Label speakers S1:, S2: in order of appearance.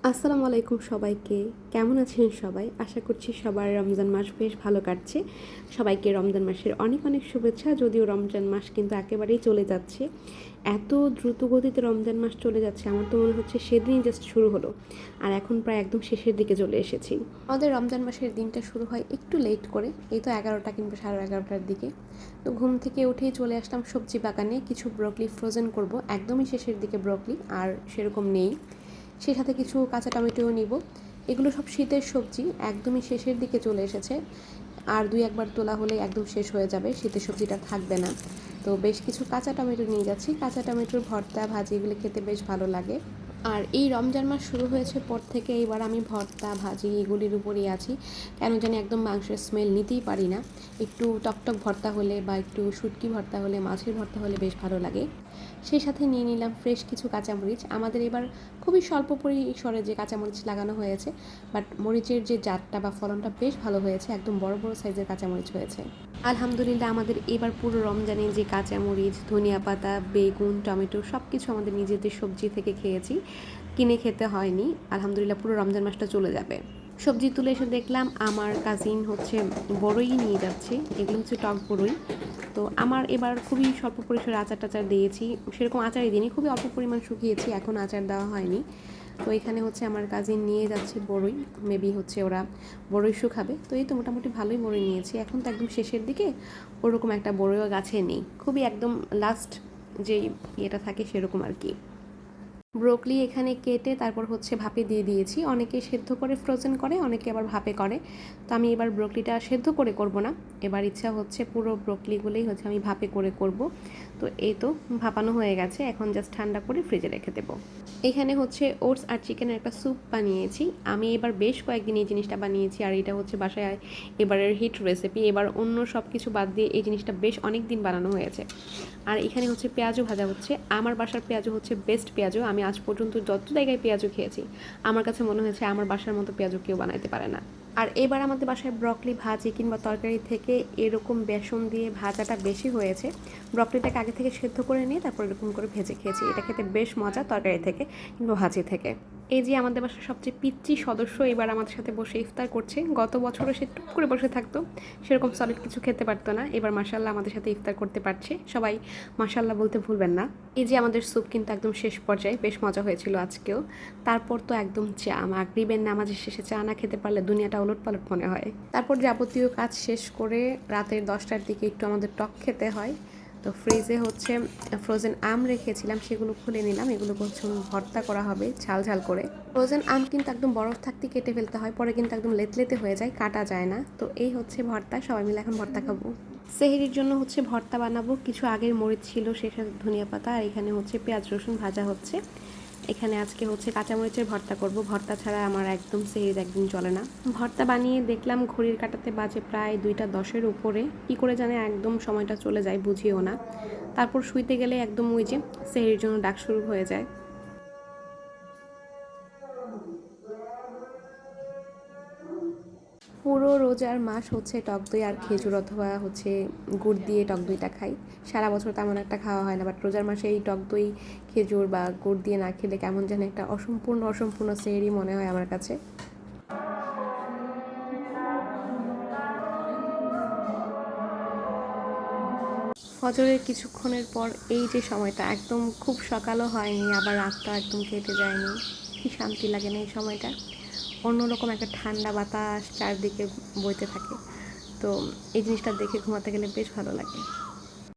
S1: আসসালামু আলাইকুম সবাইকে। কেমন আছেন সবাই? আশা করছি সবার রমজান মাস বেশ ভালো কাটছে। সবাইকে রমজান মাসের অনেক অনেক শুভেচ্ছা। যদিও রমজান মাস কিন্তু একেবারেই চলে যাচ্ছে। এত দ্রুত গতিতে রমজান মাস চলে যাচ্ছে, আমার তো মনে হচ্ছে সেদিনই জাস্ট শুরু হলো। আর এখন প্রায় একদম শেষের দিকে চলে এসেছি। আমাদের রমজান মাসের দিনটা শুরু হয় একটু লেট করে, এই তো 11টা কিংবা 11:30টার দিকে। তো ঘুম থেকে উঠেই চলে আসলাম সবজি বাগানে, কিছু ব্রকলি ফ্রোজেন করব। একদমই শেষের দিকে ব্রকলি আর সেরকম নেই। সেই সাথে কিছু কাঁচা টমেটোও নিব। এগুলো সব শীতের সবজি, একদমই শেষের দিকে চলে এসেছে। আর দুই একবার তোলা হলে একদম শেষ হয়ে যাবে, শীতের সবজিটা থাকবে না। তো বেশ কিছু কাঁচা টমেটো নিয়ে যাচ্ছি। কাঁচা টমেটোর ভর্তা ভাজি এগুলো খেতে বেশ ভালো লাগে। আর এই রমজান মাস শুরু হয়েছে পর থেকে এবার আমি ভর্তা ভাজি এগুলির উপরেই আছি। কেন জানি একদম মাংসের স্মেল নিতেই পারি না। একটু টকটক ভর্তা হলে বা একটু শুটকি ভর্তা হলে, মাছের ভর্তা হলে বেশ ভালো লাগে। সেই সাথে নিয়ে নিলাম ফ্রেশ কিছু কাঁচামরিচ। আমাদের এবার খুবই স্বল্প পরিসরে যে কাঁচামরিচ লাগানো হয়েছে, বাট মরিচের যে জাতটা বা ফলনটা বেশ ভালো হয়েছে, একদম বড় বড় সাইজের কাঁচামরিচ হয়েছে। আলহামদুলিল্লাহ আমাদের এবার পুরো রমজানে যে কাঁচামরিচ, ধনিয়া পাতা, বেগুন, টমেটো সব কিছু আমাদের নিজেদের সবজি থেকে খেয়েছি, কিনে খেতে হয়নি। আলহামদুলিল্লাহ পুরো রমজান মাসটা চলে যাবে। সবজি তুলে এসে দেখলাম আমার কাজিন হচ্ছে বড়ই নিয়ে যাচ্ছে। এগুলো হচ্ছে টক বড়ই। তো আমার এবার খুবই স্বল্প পরিসরে আচার টাচার দিয়েছি, সেরকম আচারই দিইনি, খুবই অল্প পরিমাণ শুকিয়েছি, এখন আচার দেওয়া হয়নি। তো এখানে হচ্ছে আমার কাজিন নিয়ে যাচ্ছে বড়ই, মেবি হচ্ছে ওরা বড়ই শুকাবে। তো এই তো মোটামুটি ভালোই বড়ই নিয়েছি। এখন তো একদম শেষের দিকে, ওরকম একটা বড়ইও গাছে নেই, খুবই একদম লাস্ট যেই ইয়েটা থাকে সেরকম আর কি। ব্রোকলি এখানে কেটে তারপর হচ্ছে ভাপে দিয়ে দিয়েছি। অনেকে সেদ্ধ করে ফ্রোজেন করে, অনেকে আবার ভাপে করে। তো আমি এবার ব্রোকলিটা সেদ্ধ করে করব না, এবার ইচ্ছা হচ্ছে পুরো ব্রোকলিগুলোই হচ্ছে আমি ভাপে করে করব। তো এই তো ভাপানো হয়ে গেছে, এখন জাস্ট ঠান্ডা করে ফ্রিজে রেখে দেবো। এখানে হচ্ছে ওটস আর চিকেনের একটা স্যুপ বানিয়েছি। আমি এবার বেশ কয়েকদিন এই জিনিসটা বানিয়েছি, আর এটা হচ্ছে বাসায় এবারের হিট রেসিপি। এবার অন্য সব কিছু বাদ দিয়ে এই জিনিসটা বেশ অনেক দিন বানানো হয়েছে। আর এখানে হচ্ছে পেঁয়াজও ভাজা হচ্ছে। আমার বাসার পেঁয়াজও হচ্ছে বেস্ট পেঁয়াজও। আমি আজ পর্যন্ত যত জায়গায় পেঁয়াজও খেয়েছি, আমার কাছে মনে হয়েছে আমার বাসার মতো পেঁয়াজও কেউ বানাইতে পারে না। আর এবার আমাদের বাসায় ব্রকলি ভাজি কিংবা তরকারি থেকে এরকম বেসন দিয়ে ভাজাটা বেশি হয়েছে। ব্রকলিটাকে আগে থেকে সেদ্ধ করে নিয়ে তারপর এরকম করে ভেজে খেয়েছি, এটা খেতে বেশ মজা তরকারি থেকে কিংবা ভাজি থেকে। এই যে আমাদের বাসার সবচেয়ে পিচ্চি সদস্য এবার আমাদের সাথে বসে ইফতার করছে। গত বছরও সে টুক করে বসে থাকতো, সেরকম সলিড কিছু খেতে পারতো না। এবার মাশাল্লাহ আমাদের সাথে ইফতার করতে পারছে। সবাই মাশাল্লাহ বলতে ভুলবেন না। এই যে আমাদের স্যুপ কিন্তু একদম শেষ পর্যায়ে, বেশ মজা হয়েছিল আজকেও। তারপর তো একদম চা, মাগরিবের নামাজের শেষে চা না খেতে পারলে দুনিয়াটা ওলটপালট মনে হয়। তারপর যাবতীয় কাজ শেষ করে রাতের 10টার দিকে একটু আমাদের টক খেতে হয়। তো ফ্রিজে হচ্ছে ফ্রোজেন আম রেখেছিলাম, সেগুলো খুলে নিলাম। এগুলো হচ্ছে ভর্তা করা হবে ঝাল ঝাল করে। ফ্রোজেন আম কিন্তু একদম বরফ থাকতে কেটে ফেলতে হয়, পরে কিন্তু একদম লেতলেতে হয়ে যায়, কাটা যায় না। তো এই হচ্ছে ভর্তা, সবাই মিলে এখন ভর্তা খাবো। সেহরির জন্য হচ্ছে ভর্তা বানাবো। কিছু আগের মরিচ ছিল, সেই সাথে ধনিয়া পাতা, আর এখানে হচ্ছে পেঁয়াজ রসুন ভাজা হচ্ছে। এখানে আজকে হচ্ছে কাঁচামরিচের ভর্তা করব। ভর্তা ছাড়া আমার একদম সেহরির একদিন চলে না। ভর্তা বানিয়ে দেখলাম ঘড়ির কাঁটাতে বাজে প্রায় 2টা 10-এর উপরে। কী করে জানে একদম সময়টা চলে যায়, বুঝিও না। তারপর শুইতে গেলে একদম ওই যে সেহরির জন্য ডাক শুরু হয়ে যায়। পুরো রোজার মাস হচ্ছে টক দই আর খেজুর অথবা হচ্ছে গুড় দিয়ে টক দইটা খাই। সারা বছর তেমন একটা খাওয়া হয় না, বাট রোজার মাসে এই টক দই খেজুর বা গুড় দিয়ে না খেলে কেমন যেন একটা অসম্পূর্ণ অসম্পূর্ণ সেহরি মনে হয় আমার কাছে। ফজরের কিছুক্ষণের পর এই যে সময়টা, একদম খুব সকালও হয়নি আবার রাতটা একদম কেটে যায়নি, কি শান্তি লাগে না এই সময়টা। অন্যরকম একটা ঠান্ডা বাতাস চারদিকে বইতে থাকে। তো এই জিনিসটা দেখে ঘুমাতে গেলে বেশ ভালো লাগে।